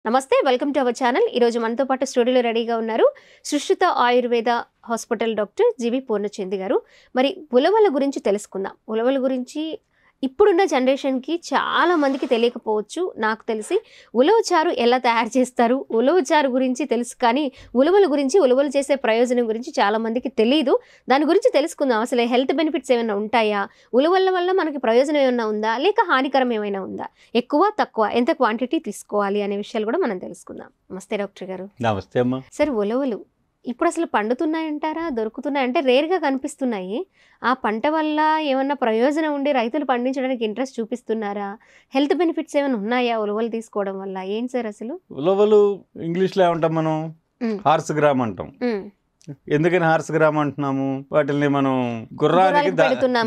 నమస్తే welcome to our channel. ఈరోజు మనతో పాటు స్టూడియోలో రెడీగా ఉన్నారు సుశ్రుత ఆయుర్వేద హాస్పిటల్ డాక్టర్ జీవి పూర్ణచంద్ గారు. మరి ఉలవల గురించి తెలుసుకుందాం. ఉలవల గురించి ఇప్పుడున్న జనరేషన్కి చాలా మందికి తెలియకపోవచ్చు. నాకు తెలిసి ఉలవచారు ఎలా తయారు చేస్తారు, ఉలవచారు గురించి తెలుసు, కానీ ఉలవల గురించి, ఉలవలు చేసే ప్రయోజనం గురించి చాలా మందికి తెలియదు. దాని గురించి తెలుసుకుందాం. అసలు హెల్త్ బెనిఫిట్స్ ఏమైనా ఉంటాయా, ఉలవల వల్ల మనకి ప్రయోజనం ఏమైనా ఉందా, లేక హానికరం ఏమైనా ఉందా, ఎక్కువ తక్కువ ఎంత క్వాంటిటీ తీసుకోవాలి అనే విషయాలు కూడా మనం తెలుసుకుందాం. నమస్తే డాక్టర్ గారు. నమస్తే అమ్మా. సార్, ఉలవలు ఇప్పుడు అసలు పండుతున్నాయంటారా, దొరుకుతున్నాయి అంటే రేర్గా కనిపిస్తున్నాయి. ఆ పంట వల్ల ఏమన్నా ప్రయోజనం ఉండి రైతులు పండించడానికి ఇంట్రెస్ట్ చూపిస్తున్నారా, హెల్త్ బెనిఫిట్స్ ఏమైనా ఉన్నాయా ఉలవలు తీసుకోవడం వల్ల? ఏంటి సార్ అసలు ఉలవలు ఇంగ్లీష్లో ఏమంటాం మనం? హార్స్ గ్రామ్ అంటాం. ఎందుకని హార్స్ గ్రామ్ అంటున్నాము? వాటిని మనం గుర్రానికి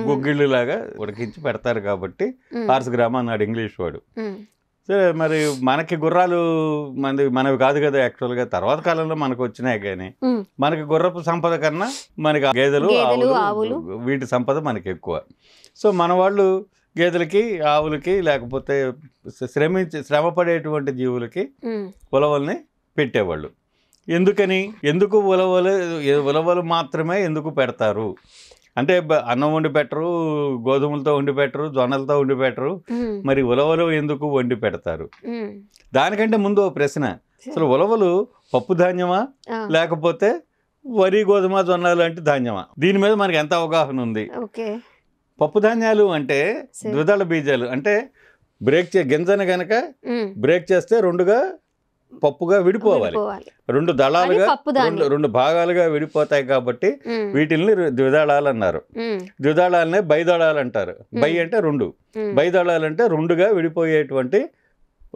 గుగ్గిళ్ళు లాగా ఉడికించి పెడతారు కాబట్టి హార్స్ గ్రామ్ అన్నాడు ఇంగ్లీష్ వాడు. సరే, మరి మనకి గుర్రాలు మనవి కాదు కదా యాక్చువల్గా. తర్వాత కాలంలో మనకు వచ్చినాయి, కానీ మనకి గుర్రపు సంపద కన్నా మనకి గేదెలు ఆవులు వీటి సంపద మనకి ఎక్కువ. సో మన వాళ్ళు గేదెలకి ఆవులకి లేకపోతే శ్రమపడేటువంటి జీవులకి ఉలవల్ని పెట్టేవాళ్ళు. ఎందుకు ఉలవలు మాత్రమే ఎందుకు పెడతారు అంటే, అన్నం వండి పెట్టరు, గోధుమలతో వండి పెట్టరు, జొన్నలతో వండి పెట్టరు, మరి ఉలవలు ఎందుకు వండి పెడతారు? దానికంటే ముందు ప్రశ్న, అసలు ఉలవలు పప్పు ధాన్యమా లేకపోతే వరి, గోధుమ, జొన్న లాంటి ధాన్యమా? దీని మీద మనకి ఎంత అవగాహన ఉంది? పప్పు ధాన్యాలు అంటే ద్విదళ బీజాలు, అంటే గింజను గనక బ్రేక్ చేస్తే రెండుగా పప్పుగా విడిపోవాలి. రెండు దళాలుగా రెండు భాగాలుగా విడిపోతాయి కాబట్టి వీటిల్ని ద్విదళాలు అన్నారు. ద్విదళాలనే బైదళాలు అంటారు. బై అంటే రెండు, బైదళాలు అంటే రెండుగా విడిపోయేటువంటి,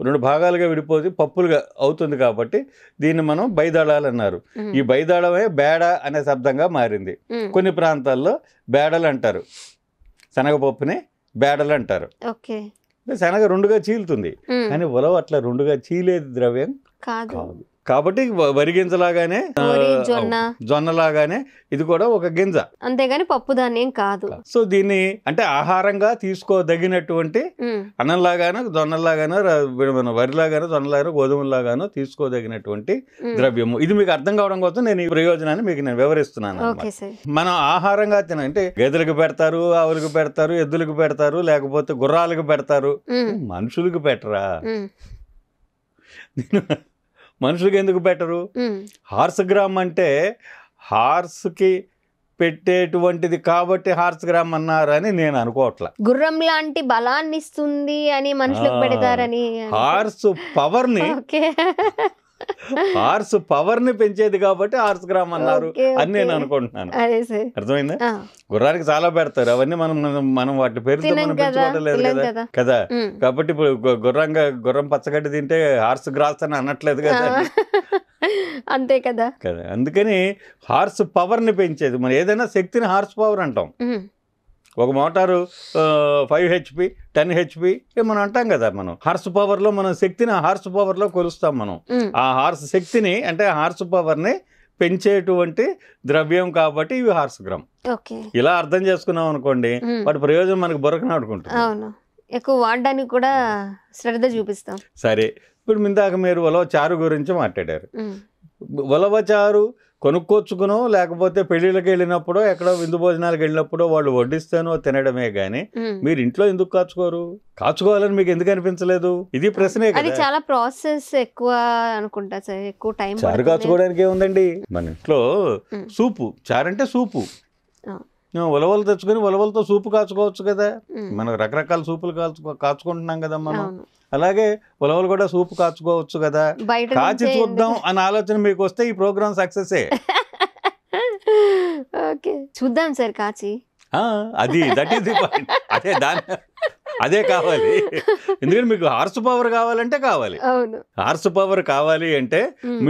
రెండు భాగాలుగా విడిపోయి పప్పులుగా అవుతుంది కాబట్టి దీన్ని మనం బైదళాలు అన్నారు. ఈ బైదళమే బేడ అనే శబ్దంగా మారింది. కొన్ని ప్రాంతాల్లో బేడలు అంటారు, శనగపప్పుని బేడలు అంటారు. శనగ రెండుగా చీలుతుంది, కానీ ఉలవ అట్లా రెండుగా చీలేది ద్రవ్యం కాదు. కాబట్టి వరి గింజలాగానే, జొన్నలాగానే ఇది కూడా ఒక గింజ, అంతేగాని పప్పు ధాన్యం కాదు. సో దీన్ని అంటే ఆహారంగా తీసుకోదగినటువంటి అన్నంలాగానో, జొన్నలాగానో, వరిలాగానో, జొన్నలాగానో, గోధుమలాగానో తీసుకోదగినటువంటి ద్రవ్యము. ఇది మీకు అర్థం కావడం కోసం నేను ఈ ప్రయోజనాన్ని మీకు నేను వివరిస్తున్నాను. మనం ఆహారంగా అంటే గేదెలకు పెడతారు, ఆవులకు పెడతారు, ఎద్దులకు పెడతారు, లేకపోతే గుర్రాలకు పెడతారు, మనుషులకు పెట్టరా? మనుషులకి ఎందుకు పెట్టరు? హార్స్ గ్రామ్ అంటే హార్స్కి పెట్టేటువంటిది కాబట్టి హార్స్ గ్రామ్ అన్నారని నేను అనుకోవట్లా. గుర్రం లాంటి బలాన్ని ఇస్తుంది అని మనుషులకు పెడతారని. హార్స్ పవర్ ని పెంచేది కాబట్టి హార్స్ గ్రామ్ అన్నారు అని నేను అనుకుంటున్నాను. అర్థమైందా? గుర్రానికి చాలా పెడతారు, అవన్నీ మనం వాటి పేరుతో మనం పెంచుకోవట్లేదు కదా. కాబట్టి ఇప్పుడు గుర్రం పచ్చగడ్డి తింటే హార్స్ గ్రాస్ అని అనట్లేదు కదా, అంతే కదా. అందుకని హార్స్ పవర్ ని పెంచేది. మనం ఏదైనా శక్తిని హార్స్ పవర్ అంటాం. ఒక మోటారు 5 HP 10 HP మనం అంటాం కదా. మనం హార్స్ పవర్ లో మనం శక్తిని హార్స్ పవర్ లో కొలుస్తాం. మనం ఆ హార్స్ శక్తిని అంటే హార్స్ పవర్ ని పెంచేటువంటి ద్రవ్యం కాబట్టి ఇవి హార్స్ గ్రామ్. ఇలా అర్థం చేసుకున్నాం అనుకోండి, వాటి ప్రయోజనం మనకు బొరకన ఆడుకుంటాం. ఎక్కువ వాడడానికి కూడా శ్రద్ధ చూపిస్తాం. సరే, ఇప్పుడు ఇందాక మీరు ఉలవ చారు గురించి మాట్లాడారు. ఉలవ చారు కొనుక్కొచ్చుకునో లేకపోతే పెళ్లిళ్ళకి వెళ్ళినప్పుడో ఎక్కడో విందు భోజనాలకు వెళ్ళినప్పుడో వాళ్ళు వడ్డిస్తేనో తినడమే గానీ మీరు ఇంట్లో ఎందుకు కాచుకోవాలని మీకు ఎందుకు అనిపించలేదు? ఇది ప్రశ్నే కదా. చాలా ప్రాసెస్ ఎక్కువ అనుకుంటా సార్, ఎక్కువ టైం. చారు కాచుకోవడానికి ఏముందండి? మన ఇంట్లో సూపు, చారంటే సూపు, ఉలవలు తెచ్చుకొని ఉలవలతో సూపు కాచుకోవచ్చు కదా. మనం రకరకాల సూపులు కాచుకుంటున్నాం కదా మనం. అలాగే ఉలవలు కూడా సూపు కాచుకోవచ్చు కదా. కాచి చూద్దాం అన్న ఆలోచన మీకు వస్తే ఈ ప్రోగ్రామ్ సక్సెస్. చూద్దాం సార్ కాచి. అది అదే కావాలి. ఎందుకంటే మీకు హార్స్ పవర్ కావాలంటే కావాలి. హార్స్ పవర్ కావాలి అంటే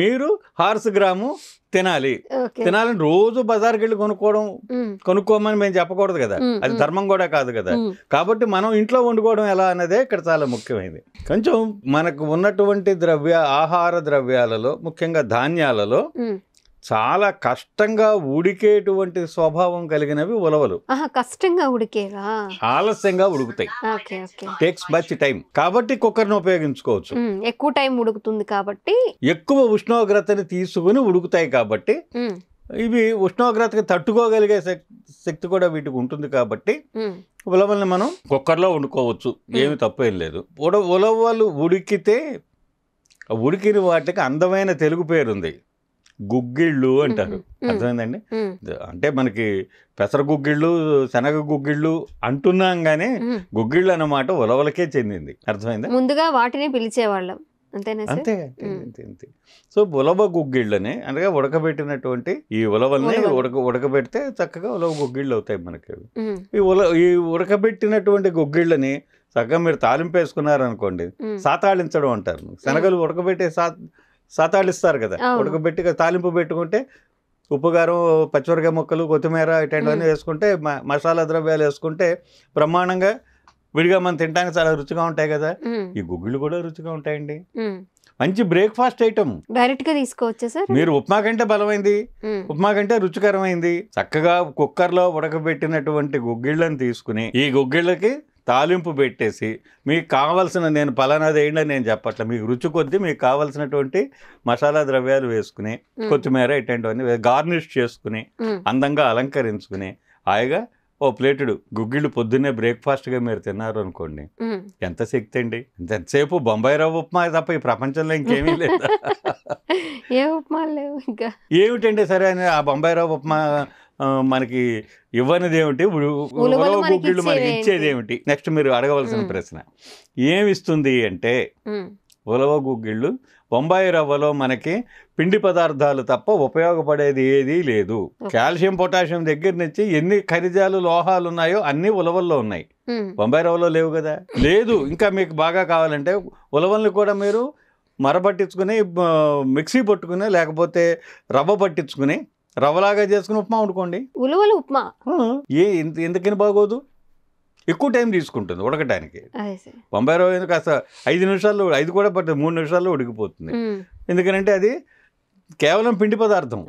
మీరు హార్స్ గ్రాము తినాలని రోజు బజార్కి వెళ్ళి కొనుక్కోమని మేము చెప్పకూడదు కదా. అది ధర్మం కూడా కాదు కదా. కాబట్టి మనం ఇంట్లో వండుకోవడం ఎలా అన్నదే ఇక్కడ చాలా ముఖ్యమైనది. కొంచెం మనకు ఉన్నటువంటి ఆహార ద్రవ్యాలలో, ముఖ్యంగా ధాన్యాలలో చాలా కష్టంగా ఉడికేటువంటి స్వభావం కలిగినవి ఉలవలు. కష్టంగా ఉడికేగా, ఆలస్యంగా ఉడుకుతాయి, టేక్స్ మచ్ టైం. కాబట్టి కుక్కర్ని ఉపయోగించుకోవచ్చు. ఎక్కువ టైం ఉడుకుతుంది కాబట్టి, ఎక్కువ ఉష్ణోగ్రతని తీసుకుని ఉడుకుతాయి కాబట్టి, ఇవి ఉష్ణోగ్రతకి తట్టుకోగలిగే శక్తి కూడా వీటికి ఉంటుంది కాబట్టి ఉలవల్ని మనం కుక్కర్లో వండుకోవచ్చు, ఏమి తప్పేం లేదు. ఉలవలు ఉడికిన వాటికి అందమైన తెలుగు పేరుంది, గుగ్గిళ్ళు అంటారు. అర్థమైందండి? అంటే మనకి పెసర గుగ్గిళ్ళు, శనగ గుగ్గిళ్ళు అంటున్నాం కానీ గుగ్గిళ్ళు అన్నమాట ఉలవలకే చెందింది. అర్థమైందా? ముందుగా వాటిని పిలిచేవాళ్ళం, అంతే అంతే. సో ఉలవ గుగ్గిళ్ళని అనగా ఉడకబెట్టినటువంటి ఈ ఉలవల్ని ఉడకబెడితే చక్కగా ఉలవ గుగ్గిళ్ళు అవుతాయి మనకి. ఈ ఉడకబెట్టినటువంటి గుగ్గిళ్ళని చక్కగా మీరు తాలింపు వేసుకున్నారనుకోండి, సాతాళించడం అంటారు. శనగలు ఉడకబెట్టే సాతాళిస్తారు కదా, ఉడకబెట్టి తాలింపు పెట్టుకుంటే ఉప్పు, కారం, పచ్చిమిరకాయ ముక్కలు, కొత్తిమీర ఇట్లాంటివన్నీ వేసుకుంటే, మసాలా ద్రవ్యాలు వేసుకుంటే బ్రహ్మాండంగా విడిగా మనం తినడానికి చాలా రుచిగా ఉంటాయి కదా. ఈ గుగ్గిళ్ళు కూడా రుచిగా ఉంటాయండి. మంచి బ్రేక్ఫాస్ట్ ఐటమ్, డైరెక్ట్ గా తీసుకోవచ్చు సార్. మీరు ఉప్మా కంటే బలమైంది, ఉప్మా కంటే రుచికరమైంది. చక్కగా కుక్కర్లో ఉడకబెట్టినటువంటి గుగ్గిళ్ళని తీసుకుని ఈ గుగ్గిళ్ళకి తాలింపు పెట్టేసి, మీకు కావాల్సిన, నేను పలానాది వేయండి అని నేను చెప్పట్లే, మీకు రుచి కొద్దీ మీకు కావాల్సినటువంటి మసాలా ద్రవ్యాలు వేసుకుని, కొత్తిమీర ఇట్లాంటివన్నీ గార్నిష్ చేసుకుని అందంగా అలంకరించుకుని హాయిగా ఓ ప్లేటుడు గుగ్గిళ్ళు పొద్దున్నే బ్రేక్ఫాస్ట్గా మీరు తిన్నారు అనుకోండి, ఎంత శక్తి అండి. ఎంతసేపు బొంబాయి రవ్వ ఉప్మా తప్ప ఈ ప్రపంచంలో ఇంకేమీ లేదు. ఏ ఉప్మా లేవు ఇంకా. ఏమిటండి సరే అని ఆ బొంబాయి రవ్వ ఉప్మా మనకి ఇవ్వనిది ఏమిటి, ఉలవ గుగ్గిళ్ళు మనకి ఇచ్చేది ఏమిటి? నెక్స్ట్ మీరు అడగవలసిన ప్రశ్న, ఏమిస్తుంది అంటే ఉలవ గుగ్గిళ్ళు బొంబాయి రవ్వలో మనకి పిండి పదార్థాలు తప్ప ఉపయోగపడేది ఏదీ లేదు. కాల్షియం, పొటాషియం దగ్గర నుంచి ఎన్ని ఖనిజాలు, లోహాలు ఉన్నాయో అన్ని ఉలవల్లో ఉన్నాయి, బొంబాయి రవ్వలో లేవు కదా. లేదు, ఇంకా మీకు బాగా కావాలంటే ఉలవల్ని కూడా మీరు మరపట్టించుకుని, మిక్సీ పట్టుకుని, లేకపోతే రవ్వ పట్టించుకుని రవ్వలాగా చేసుకుని ఉప్మా వండుకోండి. ఉలవలు ఉప్మా ఎందుకని బాగోదు? ఎక్కువ టైం తీసుకుంటుంది ఉడకటానికి. బొంబాయి రవ్వ కాస్త 5 నిమిషాల్లో, 5 కూడా పడుతుంది, 3 నిమిషాల్లో ఉడికిపోతుంది. ఎందుకంటే అది కేవలం పిండి పదార్థం,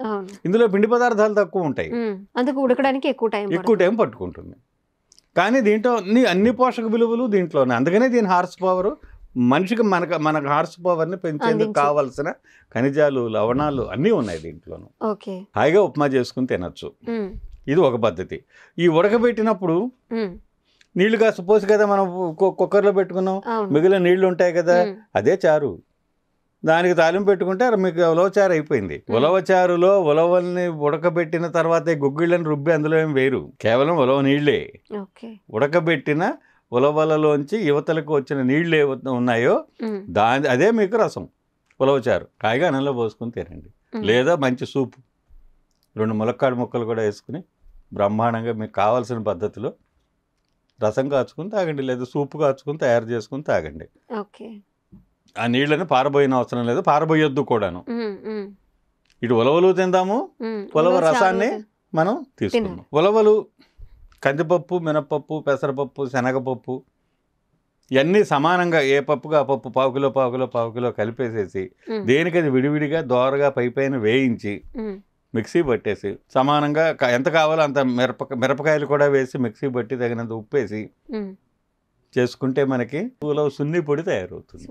ఇందులో పిండి పదార్థాలు తక్కువ ఉంటాయి, అందుకు ఉడకడానికి ఎక్కువ టైం పట్టుకుంటుంది. కానీ దీంట్లో అన్ని పోషక విలువలు దీంట్లోనే. అందుకనే దీని హార్స్ పవర్, మనిషికి మనకు హార్స్ పవర్ని పెంచేందుకు కావాల్సిన ఖనిజాలు, లవణాలు అన్నీ ఉన్నాయి దీంట్లోనూ. హాయిగా ఉప్మా చేసుకుని తినచ్చు. ఇది ఒక పద్ధతి. ఈ ఉడకబెట్టినప్పుడు నీళ్లు కాస్త పోసి కదా మనం కుక్కర్లో పెట్టుకున్నాం, మిగిలిన నీళ్లు ఉంటాయి కదా, అదే చారు. దానికి తాలింపు పెట్టుకుంటే మీకు ఉలవచారు అయిపోయింది. ఉలవచారులో ఉలవల్ని ఉడకబెట్టిన తర్వాత గుగ్గిళ్ళని రుబ్బి అందులో ఏం వేరు, కేవలం ఉలవ నీళ్లే. ఉడకబెట్టిన ఉలవలలోంచి యువతలకు వచ్చిన నీళ్లు ఏవైతే ఉన్నాయో అదే మీకు రసం, ఉలవచారు. హాయిగా అన్నంలో పోసుకుని తినండి. లేదా మంచి సూపు, 2 ములక్కాడ ముక్కలు కూడా వేసుకుని బ్రహ్మాండంగా మీకు కావాల్సిన పద్ధతిలో రసం కాచుకుని తాగండి, లేదా సూపు కాచుకుని తయారు చేసుకుని తాగండి. ఆ నీళ్ళని పారబోయిన అవసరం లేదు, పారబోయొద్దు కూడాను. ఇటు ఉలవలు తిందాము, ఉలవ రసాన్ని మనం తీసుకుందాం. ఉలవలు కందిపప్పు, మినపప్పు, పెసరపప్పు, శనగపప్పు ఇవన్నీ సమానంగా ఏ పప్పుగా ఆ పప్పు పావు కిలో కలిపేసేసి దేనికది విడివిడిగా దోరగా పైపైన వేయించి మిక్సీ పట్టేసి సమానంగా ఎంత కావాలో అంత మిరపకాయలు కూడా వేసి మిక్సీ పట్టి తగినంత ఉప్పేసి చేసుకుంటే మనకి ఉలవ సున్ని పొడి తయారవుతుంది.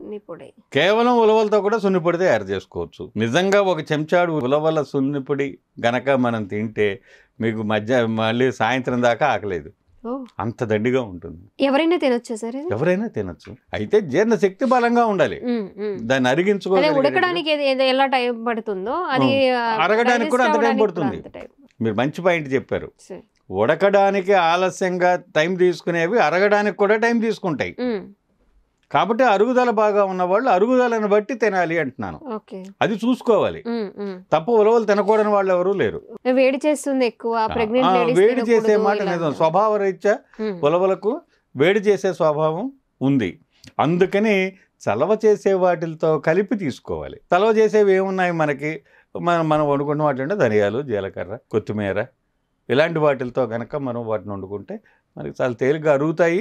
కేవలం ఉలవలతో కూడా సున్ని పొడి తయారు చేసుకోవచ్చు. నిజంగా ఒక చెంచాడు ఉలవల సున్ని పొడి గనక మనం తింటే మీకు మళ్ళీ సాయంత్రం దాకా ఆకలేదు, అంత దండిగా ఉంటుంది. ఎవరైనా తినొచ్చు సార్, ఎవరైనా తినొచ్చు. అయితే జీర్ణ శక్తి బలంగా ఉండాలి, దాన్ని అరిగించుకోవాలి. ఉడకడానికి ఎలా టైం పడుతుందో అది అరగడానికి కూడా అంత టైం పడుతుంది. మీరు మంచి పాయింట్ చెప్పారు. ఉడకడానికి ఆలస్యంగా టైం తీసుకునేవి అరగడానికి కూడా టైం తీసుకుంటాయి. కాబట్టి అరుగుదల బాగా ఉన్నవాళ్ళు అరుగుదలను బట్టి తినాలి అంటున్నాను. అది చూసుకోవాలి తప్ప ఉలవలు తినకూడని వాళ్ళు ఎవరూ లేరు. వేడి చేస్తుంది ఎక్కువ, వేడి చేసే మాట నిజం. స్వభావ రీత్యా ఉలవలకు వేడి చేసే స్వభావం ఉంది. అందుకని చలవ చేసే వాటితో కలిపి తీసుకోవాలి. చలవ చేసేవి ఏమున్నాయి మనకి, మనం వండుకున్న వాటిలో ధనియాలు, జీలకర్ర, కొత్తిమీర ఇలాంటి వాటితో కనుక మనం వాటిని వండుకుంటే మనకి చాలా తేలిగ్గా అరుగుతాయి,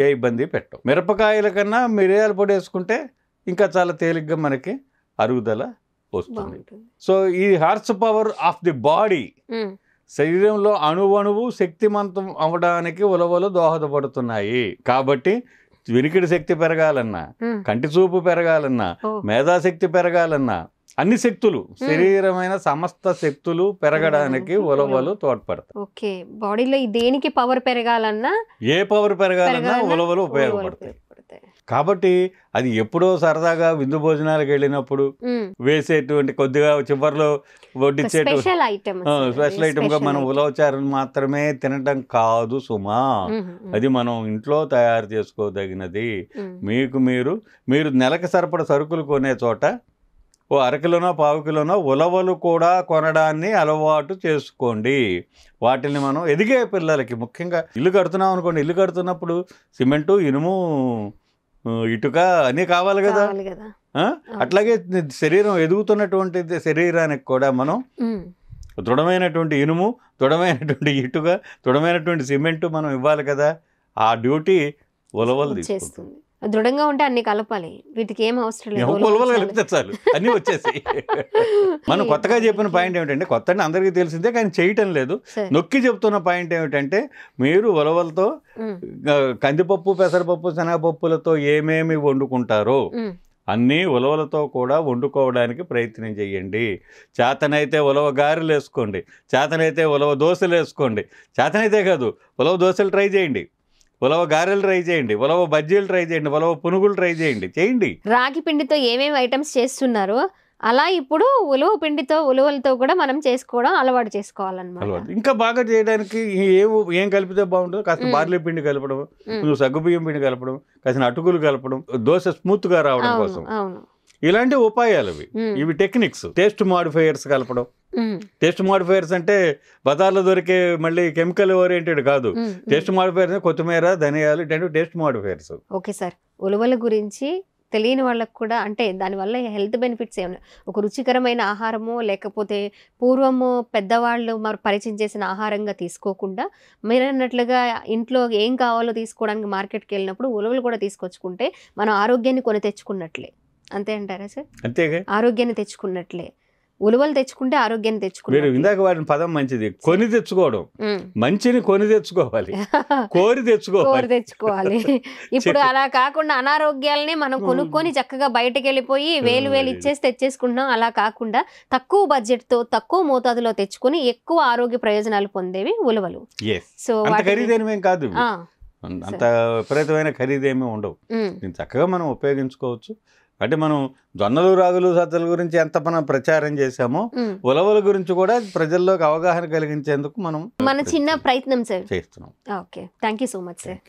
ఏ ఇబ్బంది పెట్టవు. మిరపకాయల కన్నా మిరియాల పొడి వేసుకుంటే ఇంకా చాలా తేలిగ్గా మనకి అరుగుదల వస్తుంది. బాగుంటుంది. సో ఈ horse power of the body, um, శరీరంలో అణువణువు శక్తిమంతం అవ్వడానికి ఉలవలు దోహదపడుతున్నాయి. కాబట్టి వినికిడి శక్తి పెరగాలన్నా, ఉమ్, కంటి చూపు పెరగాలన్నా, ఓ, మేధాశక్తి పెరగాలన్నా, అన్ని శక్తులు, శరీరమైన సమస్త శక్తులు పెరగడానికి ఉలవలు తోడ్పడతాయి. ఓకే. బాడీలో దేనికి పవర్ పెరగాలన్నా ఏ పవర్ పెరగాలన్నా పెరగాలన్నా ఉలవలు ఉలవలు ఉపయోగపడతాయి. ఉపయోగపడతాయి. కాబట్టి అది ఎప్పుడో సరదాగా విందు భోజనాలకు వెళ్ళినప్పుడు ఉమ్, వేసేటువంటి కొద్దిగా చివరిలో వడ్డించేటువంటి స్పెషల్ ఐటమ్, స్పెషల్ ఐటమ్గా మనం ఉలవచారుని మాత్రమే తినడం కాదు సుమా. అది మనం ఇంట్లో తయారు చేసుకోదగినది. మీరు నెలకు సరిపడ సరుకులు కొనే చోట ఓ అరకిలోనో పావు కిలోనో ఉలవలు కూడా కొనడాన్ని అలవాటు చేసుకోండి. వాటిని మనం ఎదిగే పిల్లలకి, ముఖ్యంగా ఇల్లు కడుతున్నాం అనుకోండి, ఇల్లు కడుతున్నప్పుడు సిమెంటు, ఇనుము, ఇటుక అన్నీ కావాలి కదా. అట్లాగే శరీరం ఎదుగుతున్నటువంటి శరీరానికి కూడా మనం దృఢమైనటువంటి ఇనుము, దృఢమైనటువంటి ఇటుక, దృఢమైనటువంటి సిమెంటు మనం ఇవ్వాలి కదా. ఆ డ్యూటీ ఉలవలు తీసుకుంటుంది. దృఢంగా ఉంటే అన్ని కలపాలి, వీటికి ఏం అవసరం లేదు, ఉలవలు కలిపితే చాలు, అన్నీ వచ్చేసి. మనం కొత్తగా చెప్పిన పాయింట్ ఏమిటంటే, కొత్త అందరికీ తెలిసిందే కానీ చేయటం లేదు, నొక్కి చెప్తున్న పాయింట్ ఏమిటంటే, మీరు ఉలవలతో కందిపప్పు, పెసరపప్పు, శనగపప్పులతో ఏమేమి వండుకుంటారో అన్నీ ఉలవలతో కూడా వండుకోవడానికి ప్రయత్నం చేయండి. చేతనైతే ఉలవ గారెలు వేసుకోండి, చేతనైతే ఉలవ దోశలు వేసుకోండి, చేతనైతే కాదు ఉలవ దోశలు ట్రై చేయండి, ఉలవ గారెలు ట్రై చేయండి, ఉలవ బజ్జీలు ట్రై చేయండి, ఉలవ పునుగులు ట్రై చేయండి. రాగి పిండితో ఏమేమి ఐటమ్స్ చేస్తున్నారు, అలా ఇప్పుడు ఉలవలతో కూడా మనం చేసుకోవడం అలవాటు చేసుకోవాలన్నమాట. ఇంకా బాగా చేయడానికి ఏం కలిపితే బాగుంటుందో, కాస్త బార్లీ పిండి కలపడం, కొంచెం సగ్గుబియ్యం పిండి కలపడం, కాసిన అటుకులు కలపడం, దోశ స్మూత్ గా రావడం కోసం ఇలాంటి ఉపాయాలు ఇవి టెక్నిక్స్. టేస్ట్ మాడిఫైయర్స్ కలపడం. టేస్ట్ మాడిఫైయర్స్ అంటే బజార్లో దొరికే మళ్ళీ కెమికల్ ఓరియంటెడ్ కాదు. టేస్ట్ మాడిఫైయర్స్ కొత్తిమీర, ధనియాలు ఇటువంటి టేస్ట్ మాడిఫైయర్స్. ఓకే సార్, ఉలవల గురించి తెలియని వాళ్ళకు కూడా, అంటే దానివల్ల హెల్త్ బెనిఫిట్స్ ఏమన్నా, ఒక రుచికరమైన ఆహారము లేకపోతే పూర్వము పెద్దవాళ్ళు మరి పరిచయం చేసిన ఆహారంగా తీసుకోకుండా మీరు అన్నట్లుగా ఇంట్లో ఏం కావాలో తీసుకోవడానికి మార్కెట్కి వెళ్ళినప్పుడు ఉలవలు కూడా తీసుకొచ్చుకుంటే మనం ఆరోగ్యాన్ని కొని తెచ్చుకున్నట్లే. అంతే అంటారా సార్? అంతేగా, ఆరోగ్యాన్ని తెచ్చుకున్నట్లే. ఉలవలు తెచ్చుకుంటే ఆరోగ్యాన్ని తెచ్చుకుంటే. మీరు ఇందాక వాడిన పదం మంచిది, కొని తెచ్చుకోవడం. మంచిని కొని తెచ్చుకోవాలి, కోరి తెచ్చుకోవాలి. ఇప్పుడు అలా కాకుండా అనారోగ్యాలని మనం కొనుక్కొని చక్కగా బయటకు వెళ్ళిపోయి వేలు ఇచ్చేసి తెచ్చేసుకుంటున్నాం. అలా కాకుండా తక్కువ బడ్జెట్ తో తక్కువ మోతాదులో తెచ్చుకొని ఎక్కువ ఆరోగ్య ప్రయోజనాలు పొందేవి ఉలవలు. సో ఖరీదైనవేం కాదు, అంత విపరీతమైన ఖరీదేమీ ఉండవు, దీన్ని చక్కగా మనం ఉపయోగించుకోవచ్చు. అంటే మనం జొన్నలు, రాగులు, సజ్జల గురించి ఎంత మనం ప్రచారం చేశామో ఉలవల గురించి కూడా ప్రజల్లోకి అవగాహన కలిగించేందుకు మనం మన చిన్న ప్రయత్నం సార్ చేస్తున్నాం. Okay, thank you so much sir.